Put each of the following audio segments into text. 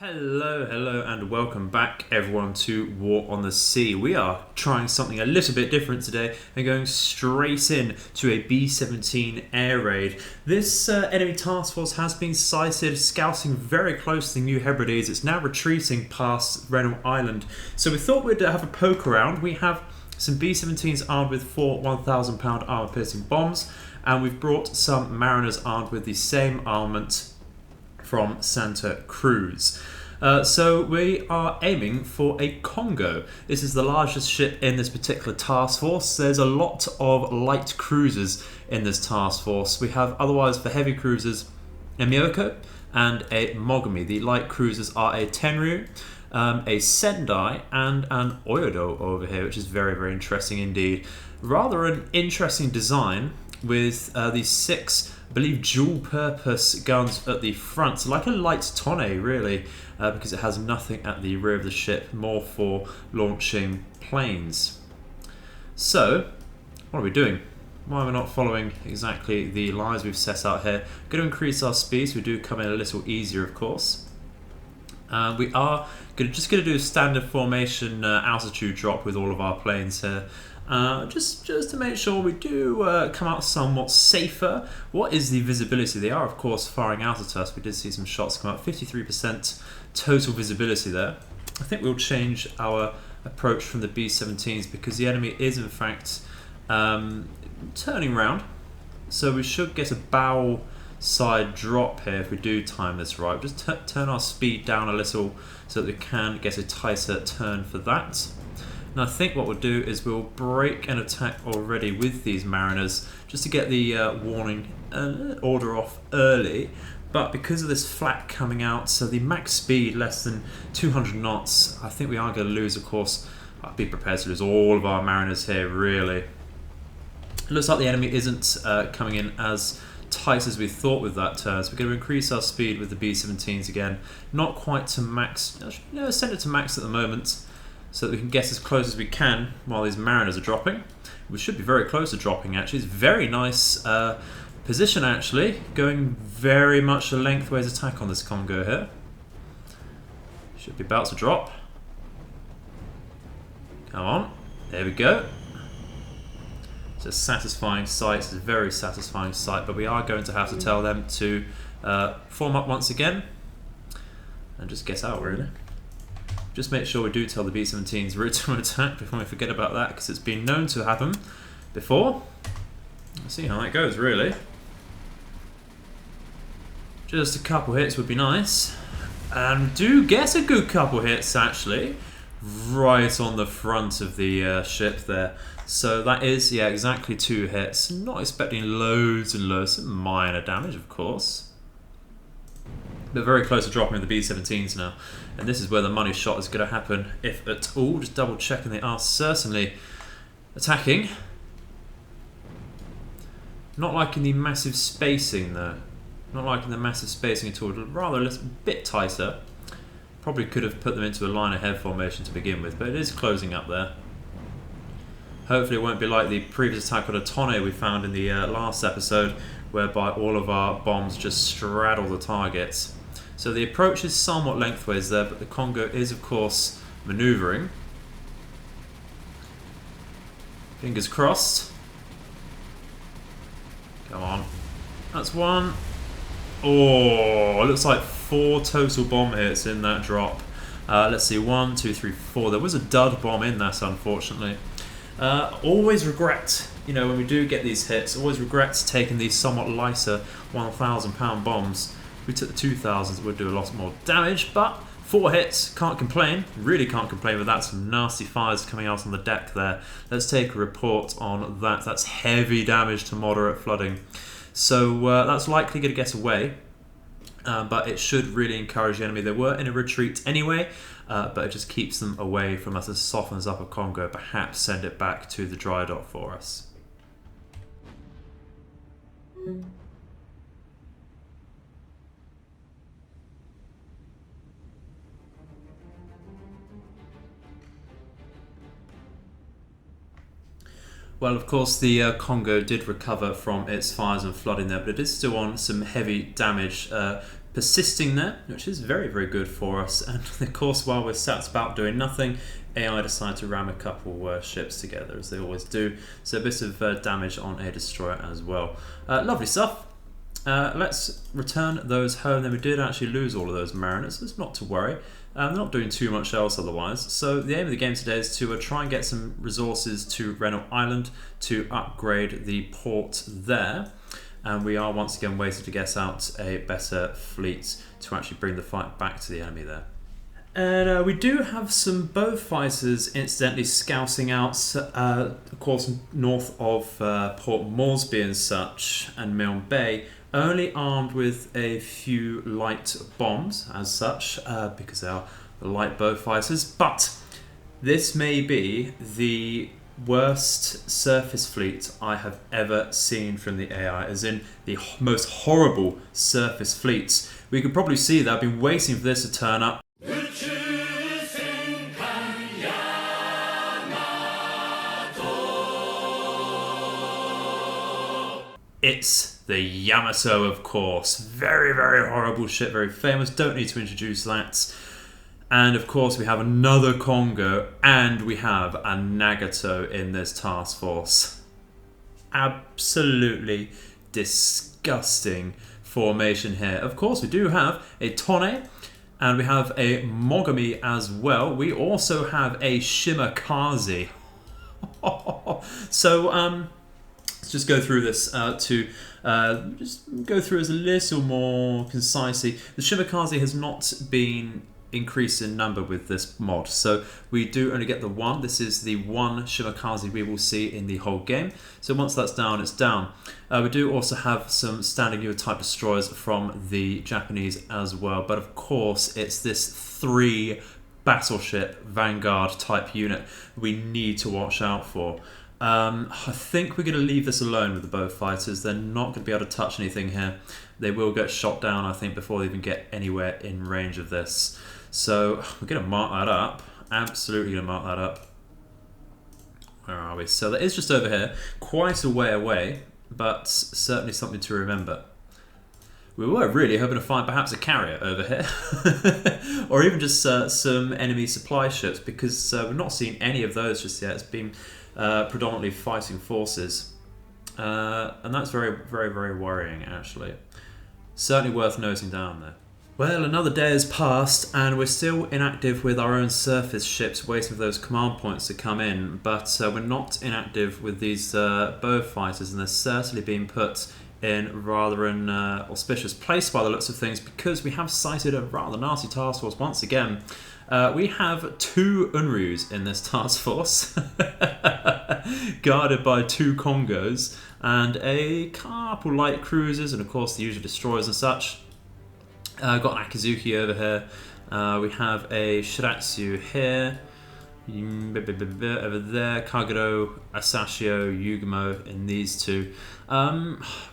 Hello, and welcome back, everyone, to War on the Sea. We are trying something a little bit different today and going straight in to a B-17 air raid. This enemy task force has been sighted, scouting very close to the New Hebrides. It's now retreating past Rennell Island. So we thought we'd have a poke around. We have some B-17s armed with 4 1,000-pound armor-piercing bombs, and we've brought some mariners armed with the same armament from Santa Cruz. So we are aiming for a Congo. This is the largest ship in this particular task force. There's a lot of light cruisers in this task force. We have otherwise for heavy cruisers a Myoko and a Mogami. The light cruisers are a Tenryu, a Sendai, and an Oyodo over here, which is very interesting indeed. Rather an interesting design with these 6, I believe, dual-purpose guns at the front, so like a light tonne really, because it has nothing at the rear of the ship, more for launching planes. So, what are we doing? Why are we not following exactly the lines we've set out here? Going to increase our speed, so we do come in a little easier, of course. We are just going to do a standard formation altitude drop with all of our planes here. Just to make sure we do come out somewhat safer. What is the visibility? They are, of course, firing out at us. We did see some shots come out. 53% total visibility there. I think we'll change our approach from the B-17s because the enemy is, in fact, turning round. So we should get a bow side drop here if we do time this right. Just turn our speed down a little so that we can get a tighter turn for that. And I think what we'll do is we'll break an attack already with these mariners just to get the warning order off early. But because of this flak coming out, so the max speed less than 200 knots, I think we are going to lose, of course. I'd be prepared to lose all of our mariners here, really. It looks like the enemy isn't coming in as tight as we thought with that turn, so we're going to increase our speed with the B-17s again. Not quite to max, send it to max at the moment, so that we can get as close as we can while these mariners are dropping. We should be very close to dropping, actually. It's a very nice position, actually. Going very much a lengthways attack on this Congo here. Should be about to drop. Come on. There we go. It's a satisfying sight. It's a very satisfying sight, but we are going to have to tell them to form up once again and just get out, really. Just make sure we do tell the B-17s route to attack before we forget about that, because it's been known to happen before. Let's see how that goes, really. Just a couple hits would be nice. And we do get a good couple hits, actually, right on the front of the ship there. So that is, yeah, exactly 2 hits. Not expecting loads and loads. Some minor damage, of course. But very close to dropping with the B-17s now. And this is where the money shot is going to happen, if at all. Just double checking they are certainly attacking. Not liking the massive spacing though. Not liking the massive spacing at all. Rather a little bit tighter. Probably could have put them into a line ahead formation to begin with, but it is closing up there. Hopefully it won't be like the previous attack on a tonne we found in the last episode, whereby all of our bombs just straddle the targets. So the approach is somewhat lengthways there, but the Congo is, of course, manoeuvring. Fingers crossed. Come on. That's 1. Oh, it looks like 4 total bomb hits in that drop. Let's see, 1, 2, 3, 4. There was a dud bomb in that, unfortunately. Always regret, when we do get these hits, always regret taking these somewhat lighter 1,000-pound bombs. If we took the 2,000s, it would do a lot more damage, but 4 hits, can't complain. Really can't complain with that. Some nasty fires coming out on the deck there. Let's take a report on that. That's heavy damage to moderate flooding. So that's likely going to get away, but it should really encourage the enemy. They were in a retreat anyway, but it just keeps them away from us and softens up a Congo. Perhaps send it back to the dry dock for us. Well, of course, the Congo did recover from its fires and flooding there, but it is still on some heavy damage. persisting there, which is very, very good for us. And of course, while we're sat about doing nothing, AI decide to ram a couple ships together, as they always do. So a bit of damage on a destroyer as well. Lovely stuff. Let's return those home. Then we did actually lose all of those mariners. So it's not to worry. They're not doing too much else otherwise. So the aim of the game today is to try and get some resources to Renault Island to upgrade the port there. And we are once again waiting to get out a better fleet to actually bring the fight back to the enemy there. And we do have some bow fighters incidentally scouting out, of course, north of Port Moresby and such, and Milne Bay, only armed with a few light bombs as such, because they are the light bow fighters. But this may be the worst surface fleet I have ever seen from the AI, as in the most horrible surface fleets. We could probably see that I've been waiting for this to turn up. It's the Yamato, of course. Very, very horrible ship, very famous. Don't need to introduce that. And of course we have another Congo, and we have a Nagato in this task force. Absolutely disgusting formation here. Of course we do have a Tone, and we have a Mogami as well. We also have a Shimakaze. So let's just go through this just go through as a little more concisely. The Shimakaze has not been increased in number with this mod, so we do only get the one. This is the one Shimakaze we will see in the whole game. So once that's down, it's down. We do also have some standing newer type destroyers from the Japanese as well, but of course it's this 3 battleship Vanguard type unit we need to watch out for. I think we're going to leave this alone with the bow fighters. They're not going to be able to touch anything here. They will get shot down, I think, before they even get anywhere in range of this. So we're going to mark that up. Absolutely going to mark that up. Where are we? So that is just over here. Quite a way away, but certainly something to remember. We were really hoping to find perhaps a carrier over here. Or even just some enemy supply ships, because we've not seen any of those just yet. It's been predominantly fighting forces, and that's very, very, very worrying actually. Certainly worth noting down there. Well, another day has passed and we're still inactive with our own surface ships, waiting for those command points to come in, but we're not inactive with these bow fighters, and they're certainly being put in rather an auspicious place by the looks of things, because we have sighted a rather nasty task force once again. We have 2 Unryus in this task force, guarded by 2 Congos and a couple light cruisers, and of course the usual destroyers and such. Got an Akizuki over here. We have a Shiratsu here. Over there, Kagero, Asashio, Yugamo in these 2.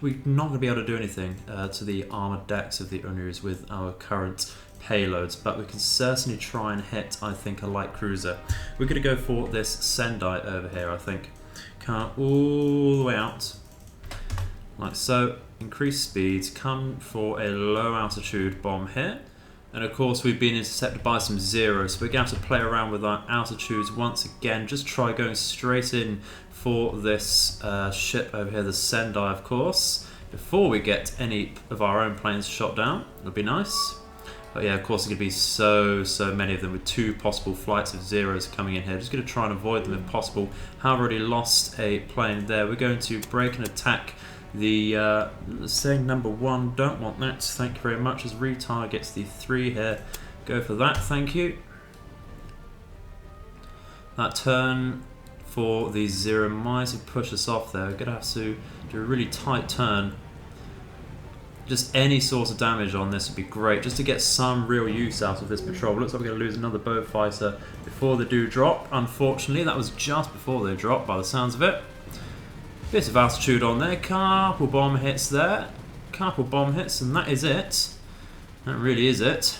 We're not going to be able to do anything to the armoured decks of the Unryus with our current payloads, but we can certainly try and hit, I think, a light cruiser. We're going to go for this Sendai over here, I think. Come all the way out, like so. Increase speeds, come for a low altitude bomb here. And of course we've been intercepted by some Zeros, so we're going to have to play around with our altitudes once again. Just try going straight in for this ship over here, the Sendai, of course, before we get any of our own planes shot down. It'll be nice. But yeah, of course, there's going to be so many of them, with 2 possible flights of Zeros coming in here. Just going to try and avoid them if possible. Have already lost a plane there. We're going to break and attack the saying number 1. Don't want that, thank you very much, as retargets the 3 here. Go for that, thank you. That turn for the Zero might have pushed us off there. We're going to have to do a really tight turn. Just any sort of damage on this would be great, just to get some real use out of this patrol. Looks like we're going to lose another bow fighter before they do drop. Unfortunately, that was just before they drop by the sounds of it. Bit of altitude on there, couple bomb hits there, couple bomb hits, and that is it. That really is it.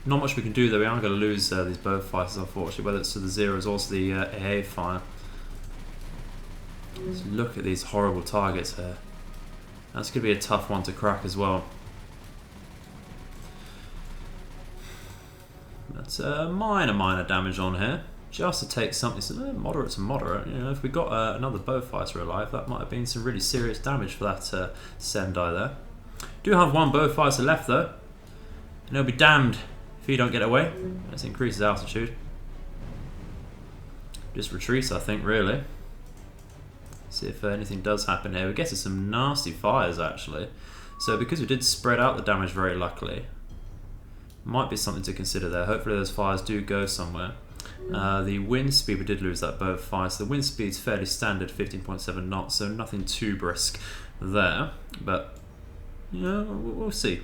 Not much we can do though. We are going to lose these bow fighters, unfortunately, whether it's to the Zeros or to the AA fire. Let's look at these horrible targets here. That's going to be a tough one to crack as well. But minor damage on here. Just to take something moderate to moderate. You know, if we got another bow fighter alive, that might have been some really serious damage for that Sendai there. Do have one bow fighter left though. And he'll be damned if he don't get away. Let's increase his altitude. Just retreats, I think, really. See if anything does happen here. We get to some nasty fires actually. So because we did spread out the damage very luckily, might be something to consider there. Hopefully those fires do go somewhere. The wind speed, we did lose that bow fire, so the wind speed's fairly standard, 15.7 knots, so nothing too brisk there. But you know, we'll see.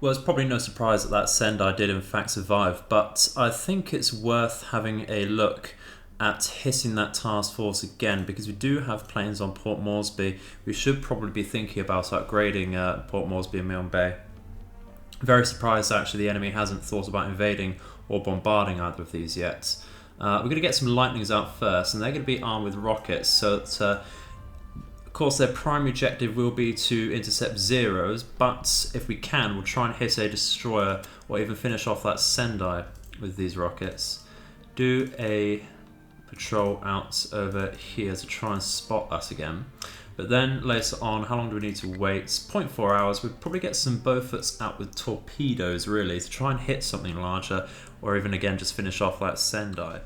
Well, it's probably no surprise that Sendai did in fact survive, but I think it's worth having a look at hitting that task force again, because we do have planes on Port Moresby. We should probably be thinking about upgrading Port Moresby and Milne Bay. Very surprised actually the enemy hasn't thought about invading or bombarding either of these yet. We're going to get some lightnings out first, and they're going to be armed with rockets, so that of course their primary objective will be to intercept Zeros, but if we can, we'll try and hit a destroyer or even finish off that Sendai with these rockets. Do a patrol out over here to try and spot us again. But then later on, how long do we need to wait? 0.4 hours. We'd probably get some Bowfoots out with torpedoes really to try and hit something larger, or even again just finish off that Sendai.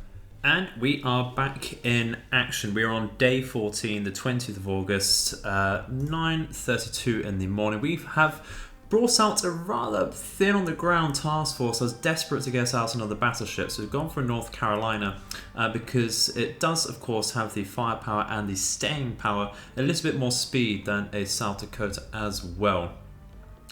And we are back in action. We are on day 14, the 20th of August, 9:32 in the morning. We have brought out a rather thin on the ground task force. I was desperate to get out another battleship, so we've gone for North Carolina because it does, of course, have the firepower and the staying power, a little bit more speed than a South Dakota as well.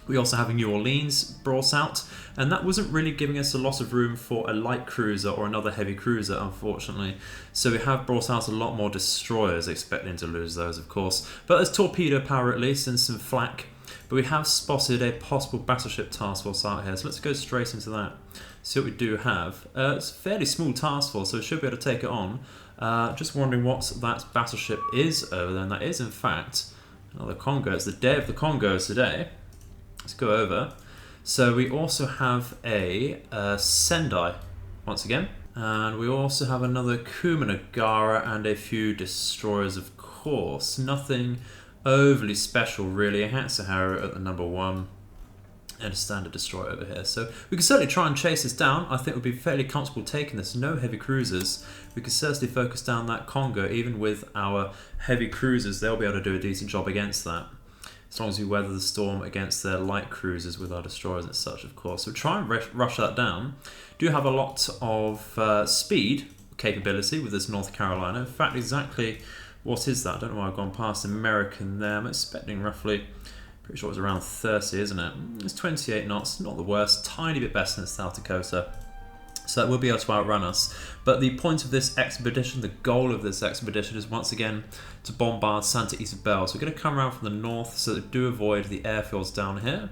We also have a New Orleans brought out, and that wasn't really giving us a lot of room for a light cruiser or another heavy cruiser, unfortunately. So we have brought out a lot more destroyers, expecting to lose those, of course. But there's torpedo power at least and some flak. But we have spotted a possible battleship task force out here, so let's go straight into that. See what we do have. It's a fairly small task force, so we should be able to take it on. Just wondering what that battleship is over there, and that is in fact another Congo. It's the day of the Congos today. Let's go over. So we also have a Sendai once again, and we also have another Kumanagara and a few destroyers, of course. Nothing overly special really. A Hatsuharu at the number 1 and a standard destroyer over here. So we can certainly try and chase this down. I think we'll be fairly comfortable taking this. No heavy cruisers. We can certainly focus down that Congo. Even with our heavy cruisers, they'll be able to do a decent job against that, as long as we weather the storm against their light cruisers with our destroyers and such, of course. So try and rush that down. Do have a lot of speed capability with this North Carolina. In fact, exactly what is that? I don't know why I've gone past American there. I'm expecting roughly, pretty sure it was around 30, isn't it? It's 28 knots, not the worst. Tiny bit better than South Dakota. So that will be able to outrun us. But the point of this expedition, the goal of this expedition, is once again to bombard Santa Isabel. So we're going to come around from the north, so that do avoid the airfields down here,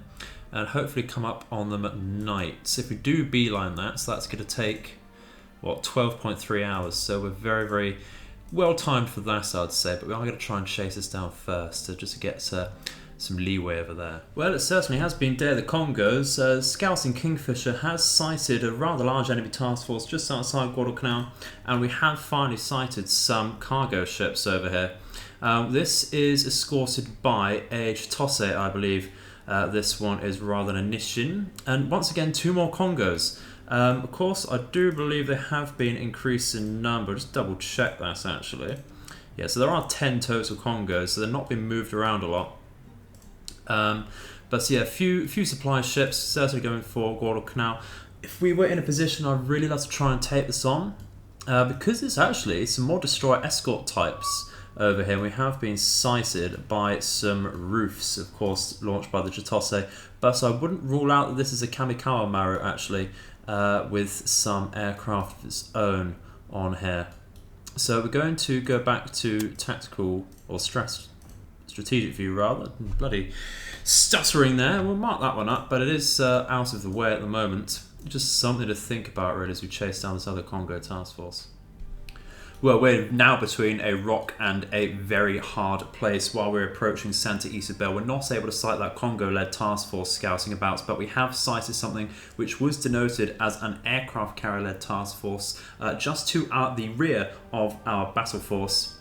and hopefully come up on them at night. So if we do beeline that, so that's going to take, what, 12.3 hours. So we're very, very well timed for that, I'd say. But we are going to try and chase this down first, just to get some leeway over there. Well, it certainly has been Day of the Congos. Scouting Kingfisher has sighted a rather large enemy task force just outside Guadalcanal, and we have finally sighted some cargo ships over here. This is escorted by a Chitose, I believe. This one is rather than a Nishin. And once again, 2 more Congos. Of course, I do believe they have been increased in number. Just double check that actually. Yeah, so there are 10 total Congos, so they're not being moved around a lot. But yeah, a few supply ships certainly going for Guadalcanal. If we were in a position, I'd really love to try and take this on, because it's actually some more destroyer escort types over here. We have been sighted by some roofs, of course, launched by the Chitose, but I wouldn't rule out that this is a Kamikawa Maru actually, with some aircraft of its own on here. So we're going to go back to tactical, or strategic view rather. Bloody stuttering there. We'll mark that one up, but it is out of the way at the moment. Just something to think about really as we chase down this other Congo task force. Well, we're now between a rock and a very hard place while we're approaching Santa Isabel. We're not able to sight that Congo-led task force scouting about, but we have sighted something which was denoted as an aircraft carrier-led task force just to the rear of our battle force.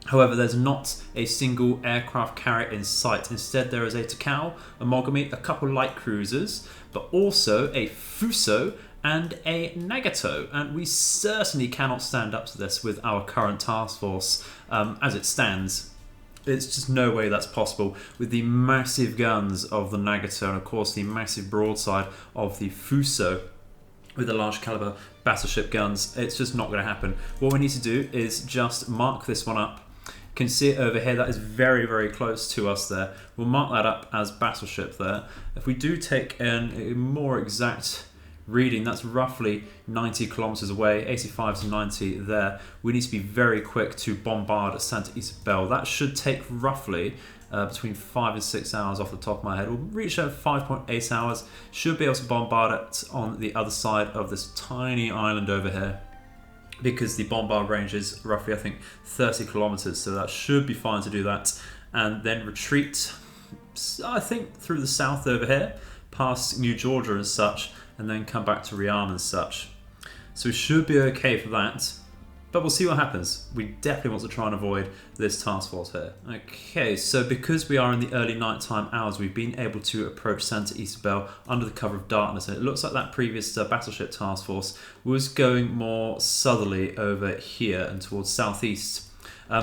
However, there's not a single aircraft carrier in sight. Instead, there is a Takao, a Mogami, a couple light cruisers, but also a Fuso and a Nagato, and we certainly cannot stand up to this with our current task force as it stands. It's just no way that's possible with the massive guns of the Nagato and of course the massive broadside of the Fuso with the large caliber battleship guns. It's just not going to happen. What we need to do is just mark this one up. You can see it over here, that is very, very close to us there. We'll mark that up as battleship there. If we do take a more exact reading, that's roughly 90 kilometers away, 85 to 90 there. We need to be very quick to bombard Santa Isabel. That should take roughly between 5 and 6 hours off the top of my head. We'll reach at 5.8 hours. Should be able to bombard it on the other side of this tiny island over here, because the bombard range is roughly, I think, 30 kilometers. So that should be fine to do that. And then retreat, I think, through the south over here, past New Georgia and such, and then come back to Riam and such. So we should be okay for that, but we'll see what happens. We definitely want to try and avoid this task force here. Okay, so because we are in the early nighttime hours, we've been able to approach Santa Isabel under the cover of darkness, and it looks like that previous battleship task force was going more southerly over here and towards southeast.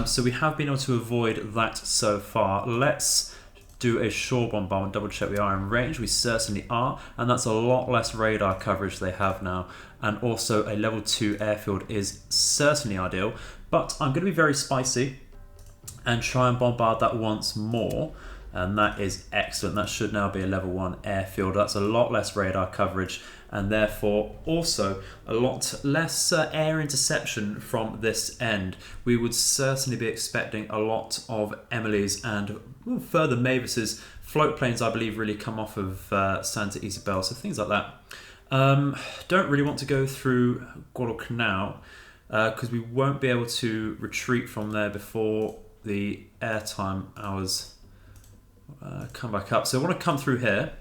So we have been able to avoid that so far. Let's do a shore bombardment, double check we are in range. We certainly are, and that's a lot less radar coverage they have now, and also a level 2 airfield is certainly ideal. But I'm going to be very spicy and try and bombard that once more, and that is excellent. That should now be a level 1 airfield. That's a lot less radar coverage and therefore also a lot less air interception from this end. We would certainly be expecting a lot of Emily's and further Mavis's float planes, I believe, really come off of Santa Isabel, so things like that. Don't really want to go through Guadalcanal because we won't be able to retreat from there before the airtime hours come back up. So I want to come through here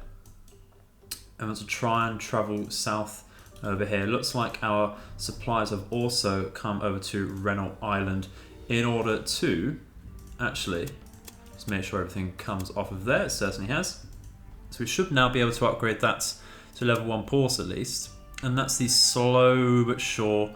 and want to try and travel south over here. Looks like our supplies have also come over to Renault Island in order to actually just make sure everything comes off of there. It certainly has. So we should now be able to upgrade that to level 1 port at least. And that's the slow but sure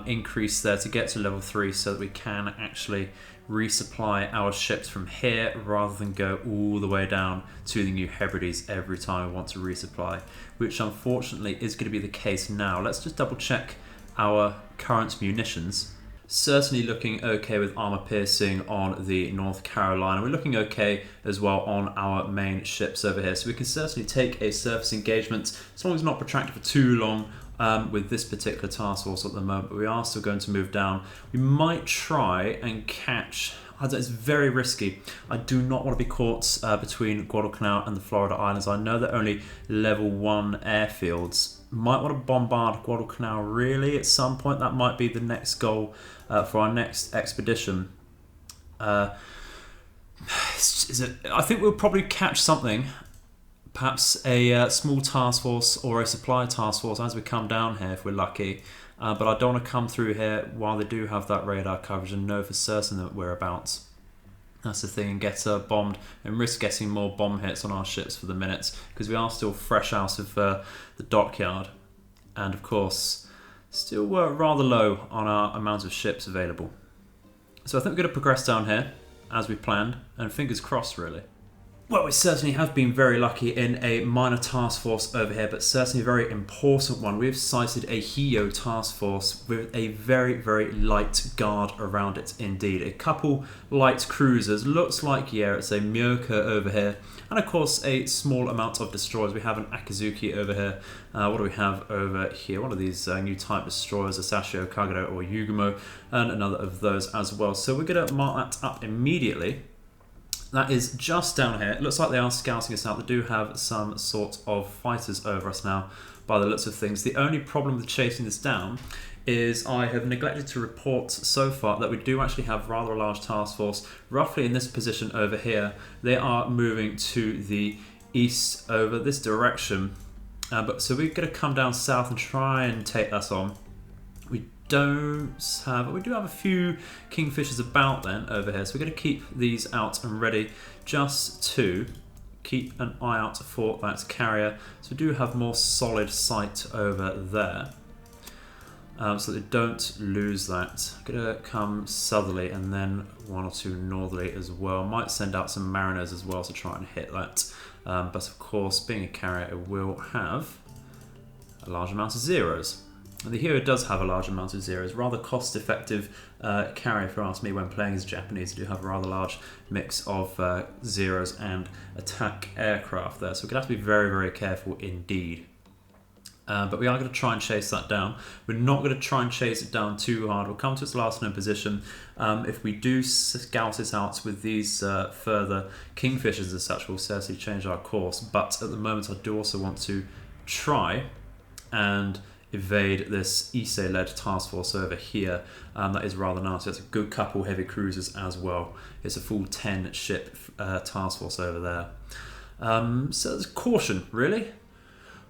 increase there to get to level 3 so that we can actually resupply our ships from here rather than go all the way down to the New Hebrides every time we want to resupply, which unfortunately is going to be the case now. Let's just double check our current munitions. Certainly looking okay with armor piercing on the North Carolina. We're looking okay as well on our main ships over here, so we can certainly take a surface engagement as long as it's not protracted for too long with this particular task force at the moment. But we are still going to move down. We might try and catch, it's very risky. I do not want to be caught between Guadalcanal and the Florida Islands. I know they're only level 1 airfields. Might want to bombard Guadalcanal really at some point. That might be the next goal for our next expedition. I think we'll probably catch something, perhaps a small task force or a supply task force as we come down here if we're lucky. But I don't want to come through here while they do have that radar coverage and know for certain that we're about. That's the thing, and get bombed and risk getting more bomb hits on our ships for the minutes because we are still fresh out of the dockyard and of course still rather low on our amount of ships available. So I think we're going to progress down here as we planned, and fingers crossed really. Well, we certainly have been very lucky in a minor task force over here, but certainly a very important one. We've sighted a Hio task force with a very, very light guard around it indeed. A couple light cruisers, looks like, yeah, it's a Myoka over here, and of course a small amount of destroyers. We have an Akizuki over here. What do we have over here? One of these new type destroyers, a Sashio, Kagero or Yugumo, and another of those as well. So we're going to mark that up immediately That is just down here. It looks like they are scouting us out. They do have some sort of fighters over us now, by the looks of things. The only problem with chasing this down is I have neglected to report so far that we do actually have rather a large task force roughly in this position over here. They are moving to the east over this direction. So we're going to come down south and try and take us on. We do have a few kingfishers about then over here, so we're going to keep these out and ready just to keep an eye out for that carrier. So we do have more solid sight over there, so they don't lose that. I'm going to come southerly and then one or two northerly as well. Might send out some mariners as well to try and hit that. But of course, being a carrier, it will have a large amount of zeros. And the hero does have a large amount of zeros. Rather cost-effective carrier, if you ask me, when playing as Japanese. They do have a rather large mix of zeros and attack aircraft there. So we're going to have to be very, very careful indeed. But we are going to try and chase that down. We're not going to try and chase it down too hard. We'll come to its last known position. If we do scout it out with these further kingfishers as such, we'll certainly change our course. But at the moment, I do also want to try and evade this Issei-led task force over here. That is rather nasty. That's a good couple heavy cruisers as well. It's a full 10 ship task force over there. So there's caution, really.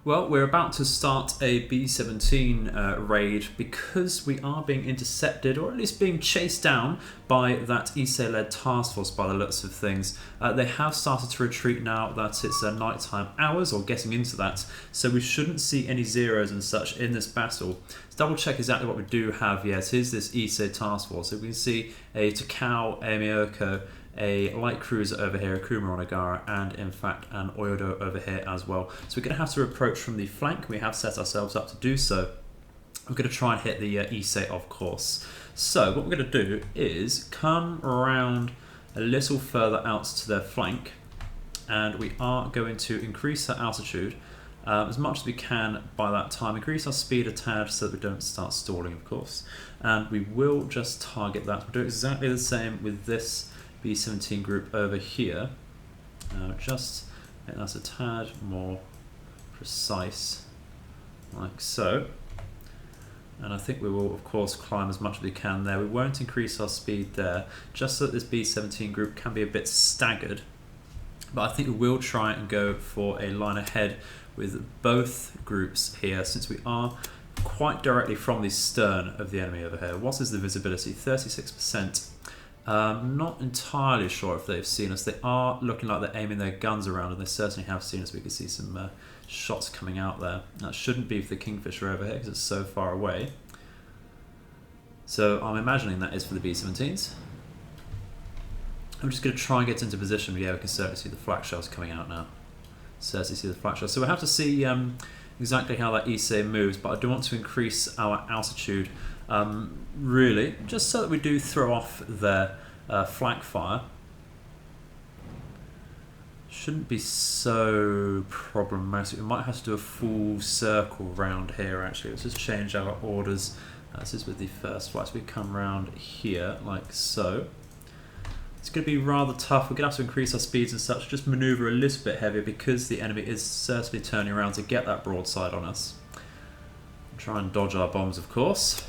Well, we're about to start a B-17 raid because we are being intercepted, or at least being chased down by that Issei-led task force by the looks of things. They have started to retreat now that it's nighttime hours, or getting into that, so we shouldn't see any zeros and such in this battle. Let's double check exactly what we do have. Yeah, it is this Issei task force. So we can see a Takao, a Miyoko, a light cruiser over here, a Kuma Onagara, and in fact an Oyodo over here as well. So we're going to have to approach from the flank. We have set ourselves up to do so. We're going to try and hit the Issei, of course. So what we're going to do is come around a little further out to their flank, and we are going to increase our altitude as much as we can by that time. Increase our speed a tad so that we don't start stalling, of course. And we will just target that. We'll do exactly the same with this B-17 group over here. Just make that a tad more precise, like so. And I think we will, of course, climb as much as we can there. We won't increase our speed there, just so that this B-17 group can be a bit staggered. But I think we will try and go for a line ahead with both groups here, since we are quite directly from the stern of the enemy over here. What is the visibility? 36%. Not entirely sure if they've seen us. They are looking like they're aiming their guns around, and they certainly have seen us. We can see some shots coming out there. That shouldn't be for the Kingfisher over here because it's so far away. So I'm imagining that is for the B-17s. I'm just going to try and get into position. Yeah, we can certainly see the flak shells coming out now. Certainly see the flak shells. So we'll have to see exactly how that Issei moves, but I do want to increase our altitude really, just so that we do throw off their flak fire. Shouldn't be so problematic. We might have to do a full circle round here actually. Let's just change our orders. This is with the first flight. So we come round here like so. It's going to be rather tough. We're going to have to increase our speeds and such, just manoeuvre a little bit heavier because the enemy is certainly turning around to get that broadside on us. Try and dodge our bombs, of course.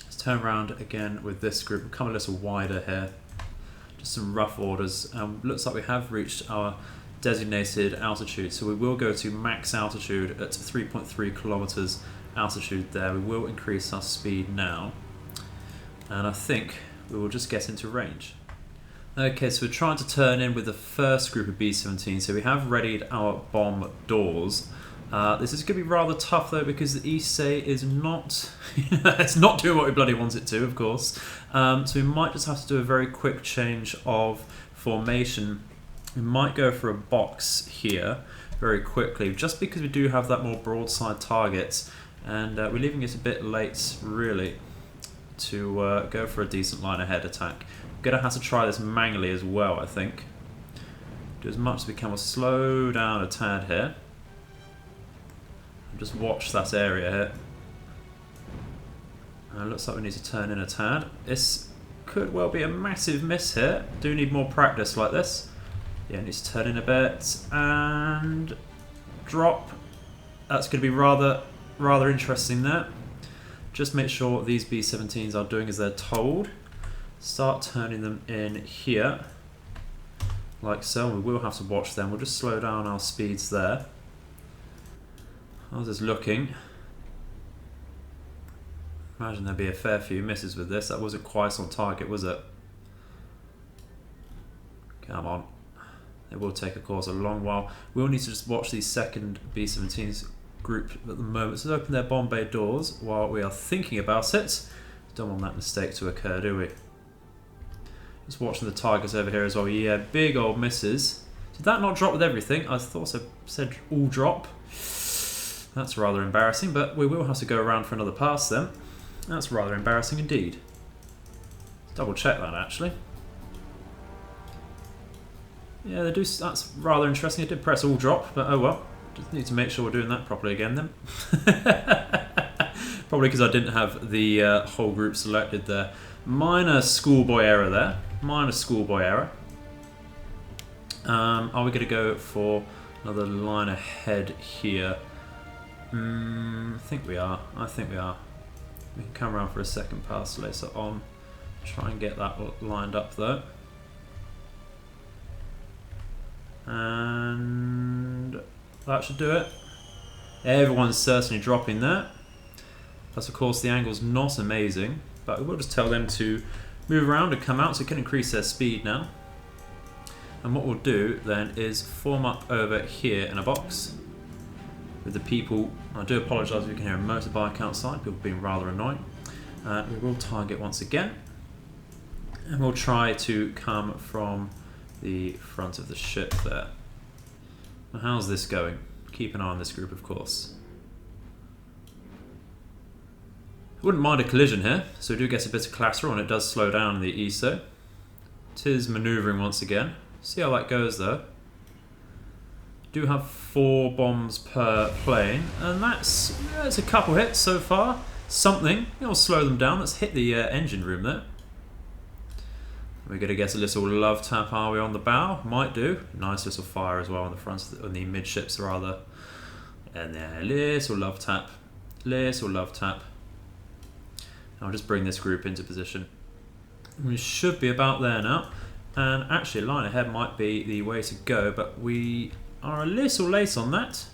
Let's turn around again with this group. We'll come a little wider here. Just some rough orders. Looks like we have reached our designated altitude, so we will go to max altitude at 3.3 kilometers altitude there. We will increase our speed now, and I think we will just get into range. Okay, so we're trying to turn in with the first group of B-17, so we have readied our bomb doors. This is going to be rather tough though, because the Issei is not it's not doing what we bloody want it to, of course. So we might just have to do a very quick change of formation. We might go for a box here very quickly, just because we do have that more broadside target, and we're leaving it a bit late really to go for a decent line ahead attack. We're going to have to try this manually as well, I think. Do as much as we can. We'll slow down a tad here. Just watch that area here. Looks like we need to turn in a tad. This could well be a massive miss here. Do need more practice like this. Yeah, needs to turn in a bit and drop. That's going to be rather interesting there. Just make sure these B-17s are doing as they're told. Start turning them in here, like so. We will have to watch them. We'll just slow down our speeds there. How's this looking? Imagine there'd be a fair few misses with this. That wasn't quite on target, was it? Come on. It will take, of course, a long while. We'll need to just watch these second B-17s group at the moment. So open their bomb bay doors while we are thinking about it. Don't want that mistake to occur, do we? Just watching the targets over here as well. Yeah, big old misses. Did that not drop with everything? I thought I said all drop. That's rather embarrassing, but we will have to go around for another pass then. That's rather embarrassing indeed. Double check that actually. Yeah, they do. That's rather interesting. I did press all drop, but oh well. Just need to make sure we're doing that properly again then. Probably because I didn't have the whole group selected there. Minor schoolboy error there. Minor schoolboy error. Are we going to go for another line ahead here? I think we are. I think we are. We can come around for a second pass later on. Try and get that lined up though. And that should do it. Everyone's certainly dropping there. Plus, of course, the angle's not amazing, but we'll just tell them to move around and come out so we can increase their speed now. And what we'll do then is form up over here in a box with the people. I do apologise if you can hear a motorbike outside, people being rather annoying. We will target once again, and we'll try to come from the front of the ship there. Now, how's this going? Keep an eye on this group, of course. I wouldn't mind a collision here, so we do get a bit of collateral and it does slow down the ESO. It is manoeuvring once again. See how that goes though. Do have 4 bombs per plane, and that's a couple hits so far. Something. It'll slow them down. Let's hit the engine room there. We're going to get a little love tap, are we, on the bow? Might do. Nice little fire as well on the front, on the midships rather. And then a little love tap. Little love tap. I'll just bring this group into position. We should be about there now. And actually, a line ahead might be the way to go, but we are a little late on that.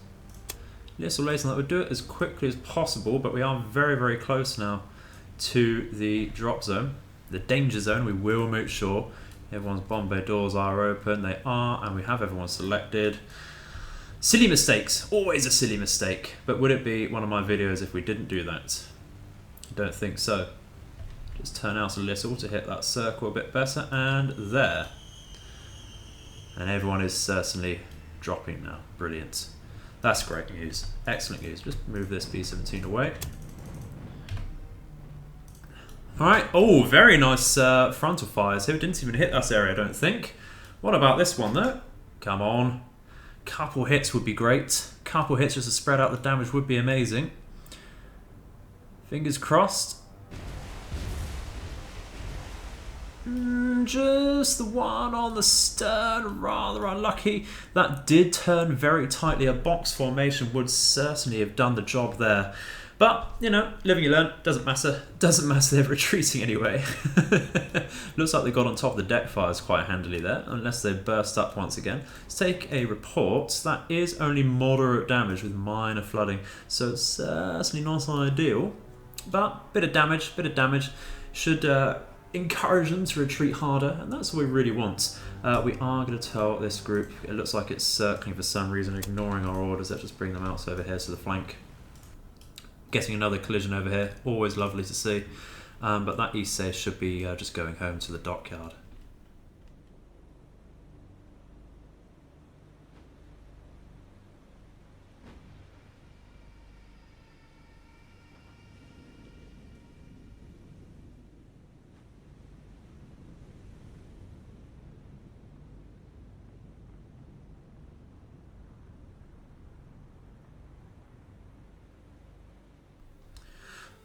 Little late on that. We'll do it as quickly as possible, but we are very, very close now to the drop zone. The danger zone. We will make sure everyone's bomb bay doors are open. They are, and we have everyone selected. Silly mistakes. Always a silly mistake. But would it be one of my videos if we didn't do that? I don't think so. Just turn out a little to hit that circle a bit better, and there. And everyone is certainly dropping now. Brilliant. That's great news. Excellent news. Just move this B-17 away. Alright, oh, very nice frontal fires here. Didn't even hit that area, I don't think. What about this one, though? Come on. Couple hits would be great. Couple hits just to spread out the damage would be amazing. Fingers crossed. Just the one on the stern, rather unlucky. That did turn very tightly. A box formation would certainly have done the job there. But, you know, living you learn, doesn't matter. Doesn't matter, they're retreating anyway. Looks like they got on top of the deck fires quite handily there, unless they burst up once again. Let's take a report. That is only moderate damage with minor flooding, so it's certainly not ideal. But, bit of damage. Should encourage them to retreat harder, and that's what we really want. We are going to tell this group, it looks like it's circling for some reason, ignoring our orders. Let's just bring them out over here to the flank. Getting another collision over here, always lovely to see. But that Issei should be just going home to the dockyard.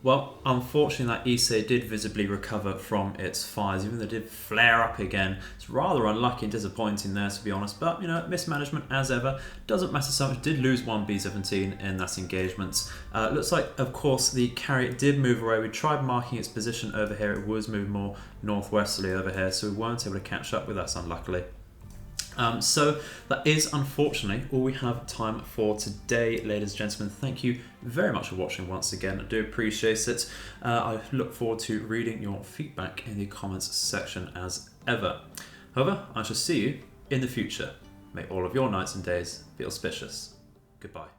Well, unfortunately, that Issei did visibly recover from its fires, even though it did flare up again. It's rather unlucky and disappointing there, to be honest, but, mismanagement as ever. Doesn't matter so much. Did lose one B-17 in that engagement. Looks like, of course, the carrier did move away. We tried marking its position over here. It was moving more northwesterly over here, so we weren't able to catch up with us, unluckily. So that is unfortunately all we have time for today, ladies and gentlemen. Thank you very much for watching once again. I do appreciate it. I look forward to reading your feedback in the comments section as ever. However, I shall see you in the future. May all of your nights and days be auspicious. Goodbye.